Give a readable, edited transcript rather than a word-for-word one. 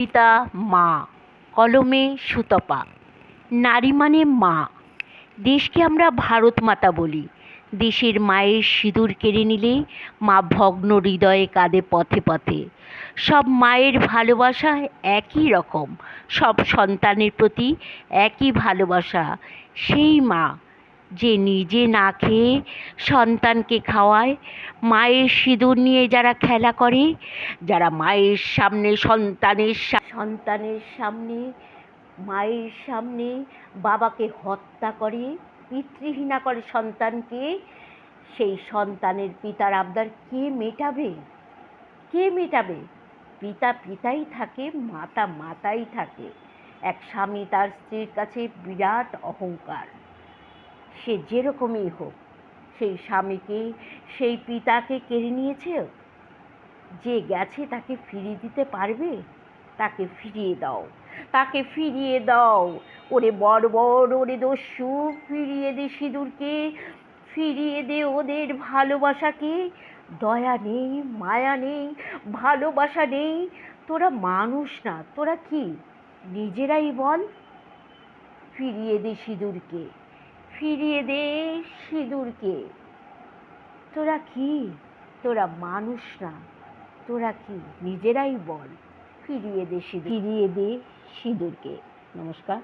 পিতা মা, কলমে সুতপা। নারী মানে মা। দেশকে আমরা ভারত মাতা বলি। দেশের মায়ের সিঁদুর কেড়ে নিলে মা ভগ্ন হৃদয়ে কাঁদে পথে পথে। সব মায়ের ভালোবাসা একই রকম, সব সন্তানের প্রতি একই ভালোবাসা। সেই মা যে নিজে না খেয়ে সন্তানকে খাওয়ায়, মায়ের সিঁদুর নিয়ে যারা খেলা করে, যারা মায়ের সামনে সন্তানের সামনে মায়ের সামনে বাবাকে হত্যা করে, পিতৃহীনা করে সন্তানকে, সেই সন্তানের পিতার আবদার কে মেটাবে? কে মেটাবে? পিতা পিতাই থাকে, মাতা মাতাই থাকে। এক স্বামী তার স্ত্রীর কাছে বিরাট অহংকার। সে যেরকমই হোক, সেই স্বামীকে, সেই পিতাকে কেড়ে নিয়েছে, যে গেছে তাকে ফিরিয়ে দিতে পারবে? তাকে ফিরিয়ে দাও, তাকে ফিরিয়ে দাও। ওরে বর্বর, ওরে দস্যু, ফিরিয়ে দে সিঁদুরকে, ফিরিয়ে দে ওদের ভালোবাসাকে। দয়া নেই, মায়া নেই, ভালোবাসা নেই। তোরা মানুষ না, তোরা কি? নিজেরাই বল। ফিরিয়ে দে সিঁদুরকে, ফিরিয়ে দে সিঁদুরকে। তোরা কি? তোরা মানুষ না, তোরা কি? নিজেরাই বল। ফিরিয়ে দে সিঁদুরকে। নমস্কার।